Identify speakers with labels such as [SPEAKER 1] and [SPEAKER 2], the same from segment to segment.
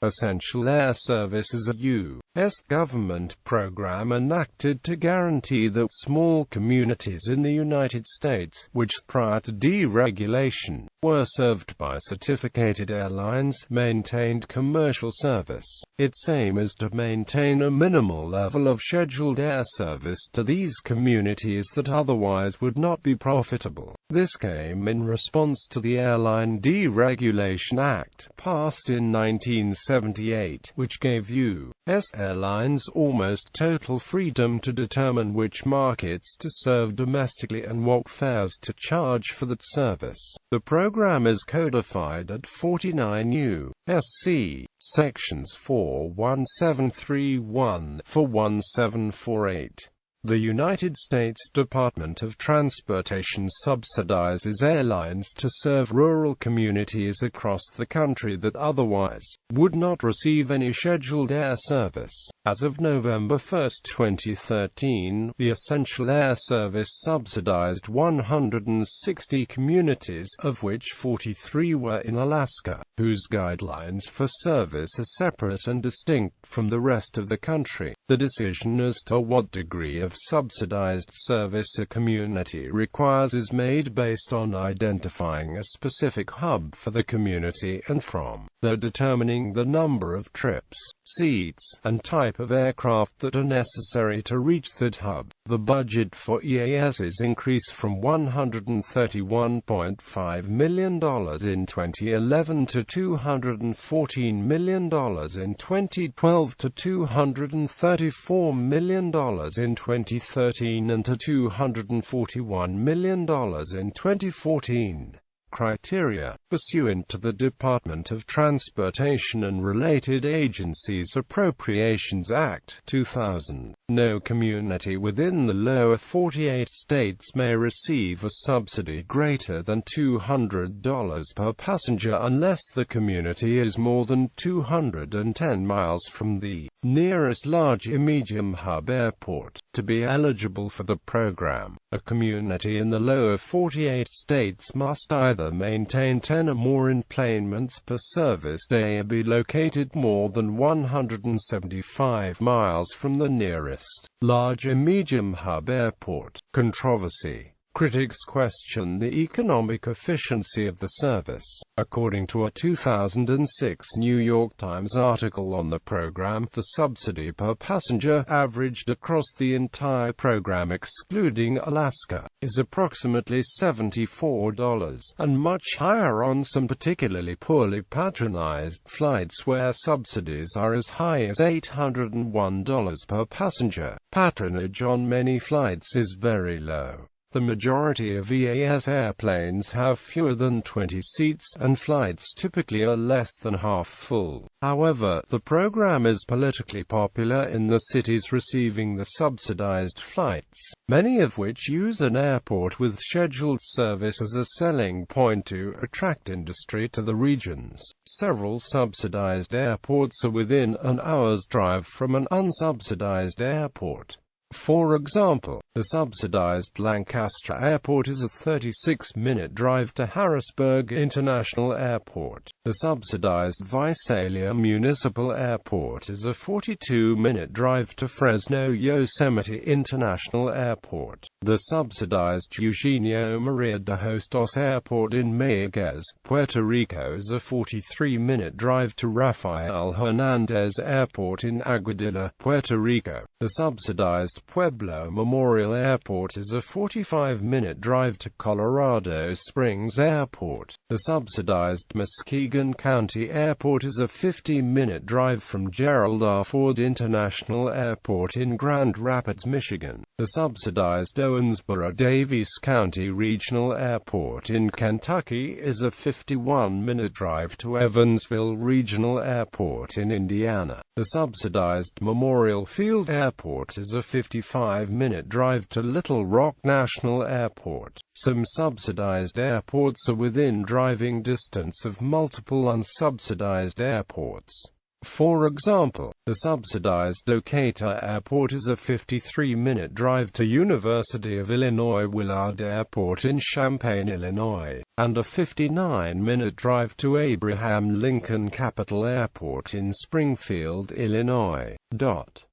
[SPEAKER 1] Essential Air Service is a U.S. government program enacted to guarantee that small communities in the United States, which prior to deregulation were served by certificated airlines, maintained commercial service. Its aim is to maintain a minimal level of scheduled air service to these communities that otherwise would not be profitable. This came in response to the Airline Deregulation Act, passed in 1978, which gave U.S. airlines almost total freedom to determine which markets to serve domestically and what fares to charge for that service. The program is codified at 49 U.S.C. Sections 41731-41748. The United States Department of Transportation subsidizes airlines to serve rural communities across the country that otherwise would not receive any scheduled air service. As of November 1, 2013, the Essential Air Service subsidized 160 communities, of which 43 were in Alaska, whose guidelines for service are separate and distinct from the rest of the country. The decision as to what degree of subsidized service a community requires is made based on identifying a specific hub for the community and from there determining the number of trips, seats, and type of aircraft that are necessary to reach that hub. The budget for EASs increased from $131.5 million in 2011 to $214 million in 2012 to $234 million in 2013 and to $241 million in 2014. Criteria. Pursuant to the Department of Transportation and Related Agencies Appropriations Act, 2000, no community within the lower 48 states may receive a subsidy greater than $200 per passenger unless the community is more than 210 miles from the nearest large or medium hub airport. To be eligible for the program, a community in the lower 48 states must either maintain 10 or more enplanements per service day or be located more than 175 miles from the nearest large or medium hub airport. Controversy. Critics question the economic efficiency of the service. According to a 2006 New York Times article on the program, the subsidy per passenger, averaged across the entire program excluding Alaska, is approximately $74, and much higher on some particularly poorly patronized flights where subsidies are as high as $801 per passenger. Patronage on many flights is very low. The majority of EAS airplanes have fewer than 20 seats, and flights typically are less than half full. However, the program is politically popular in the cities receiving the subsidized flights, many of which use an airport with scheduled service as a selling point to attract industry to the regions. Several subsidized airports are within an hour's drive from an unsubsidized airport. For example, the subsidized Lancaster Airport is a 36-minute drive to Harrisburg International Airport. The subsidized Visalia Municipal Airport is a 42-minute drive to Fresno Yosemite International Airport. The subsidized Eugenio Maria de Hostos Airport in Mayagüez, Puerto Rico is a 43-minute drive to Rafael Hernandez Airport in Aguadilla, Puerto Rico. The subsidized Pueblo Memorial Airport is a 45-minute drive to Colorado Springs Airport. The subsidized Muskegon County Airport is a 50-minute drive from Gerald R. Ford International Airport in Grand Rapids, Michigan. The subsidized Owensboro-Daviess County Regional Airport in Kentucky is a 51-minute drive to Evansville Regional Airport in Indiana. The subsidized Memorial Field Airport is a 55-minute drive to Little Rock National Airport. Some subsidized airports are within driving distance of multiple unsubsidized airports. For example, the subsidized Decatur Airport is a 53-minute drive to University of Illinois Willard Airport in Champaign, Illinois. and a 59-minute drive to Abraham Lincoln Capital Airport in Springfield, Illinois.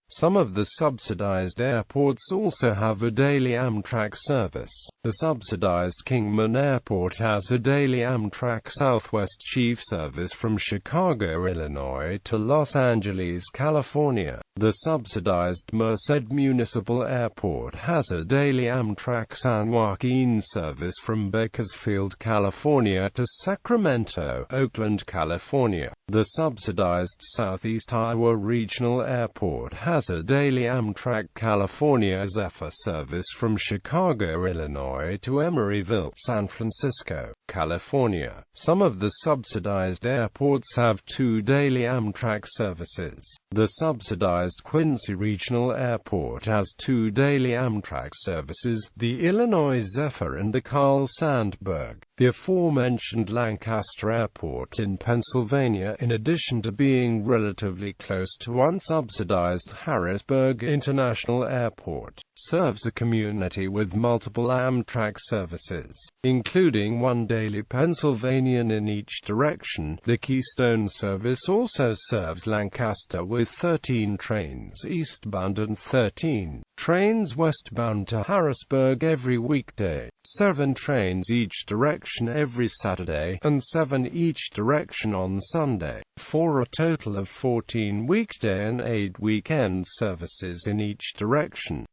[SPEAKER 1] Some of the subsidized airports also have a daily Amtrak service. The subsidized Kingman Airport has a daily Amtrak Southwest Chief service from Chicago, Illinois to Los Angeles, California. The subsidized Merced Municipal Airport has a daily Amtrak San Joaquin service from Bakersfield, California to Sacramento, Oakland, California. The subsidized Southeast Iowa Regional Airport has a daily Amtrak California Zephyr service from Chicago, Illinois to Emeryville, San Francisco, California. Some of the subsidized airports have 2 daily Amtrak services. The subsidized Quincy Regional Airport has 2 daily Amtrak services, the Illinois Zephyr and the Carl Sandburg. The aforementioned Lancaster Airport in Pennsylvania, in addition to being relatively close to unsubsidized Harrisburg International Airport, serves a community with multiple Amtrak services, including 1 daily Pennsylvanian in each direction. The Keystone service also serves Lancaster with 13 trains eastbound and 13 trains westbound to Harrisburg every weekday, 7 trains each direction every Saturday, and 7 each direction on Sunday, for a total of 14 weekday and 8 weekend services in each direction.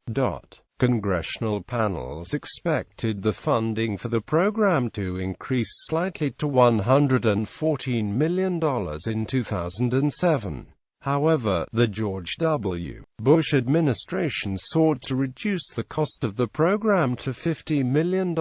[SPEAKER 1] Congressional panels expected the funding for the program to increase slightly to $114 million in 2007. However, the George W. Bush administration sought to reduce the cost of the program to $50 million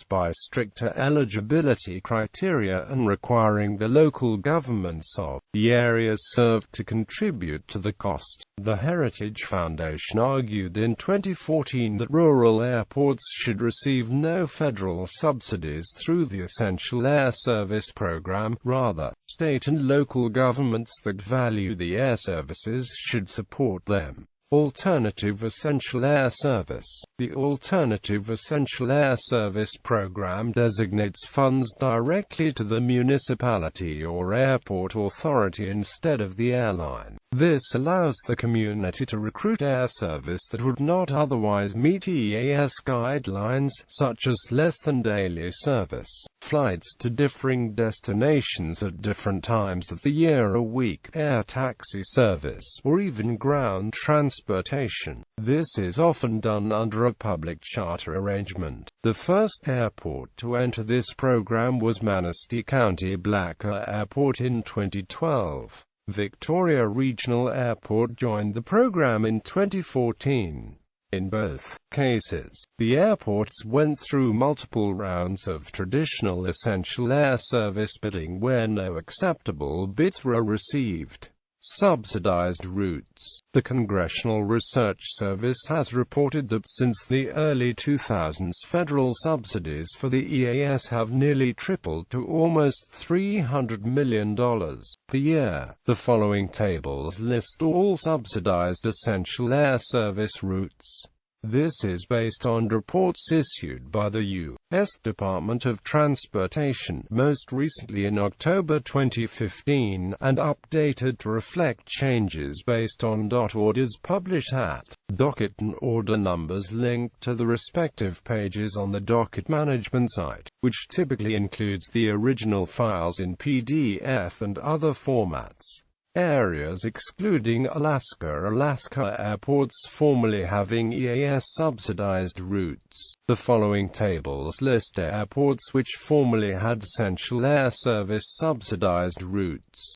[SPEAKER 1] by stricter eligibility criteria and requiring the local governments of the areas served to contribute to the cost. The Heritage Foundation argued in 2014 that rural airports should receive no federal subsidies through the Essential Air Service program. Rather, state and local governments that value the air services should support them. Alternative Essential Air Service. The Alternative Essential Air Service program designates funds directly to the municipality or airport authority instead of the airline. This allows the community to recruit air service that would not otherwise meet EAS guidelines, such as less than daily service, flights to differing destinations at different times of the year or week, air taxi service, or even ground transportation. This is often done under a public charter arrangement. The first airport to enter this program was Manistee County Blacker Airport in 2012. Victoria Regional Airport joined the program in 2014. In both cases, the airports went through multiple rounds of traditional essential air service bidding where no acceptable bids were received. Subsidized routes. The Congressional Research Service has reported that since the early 2000s, federal subsidies for the EAS have nearly tripled to almost $300 million per year. The following tables list all subsidized essential air service routes. This is based on reports issued by the U.S. Department of Transportation, most recently in October 2015, and updated to reflect changes based on orders published at docket and order numbers linked to the respective pages on the docket management site, which typically includes the original files in PDF and other formats. Areas excluding Alaska airports formerly having EAS subsidized routes. The following tables list airports which formerly had Essential Air Service subsidized routes.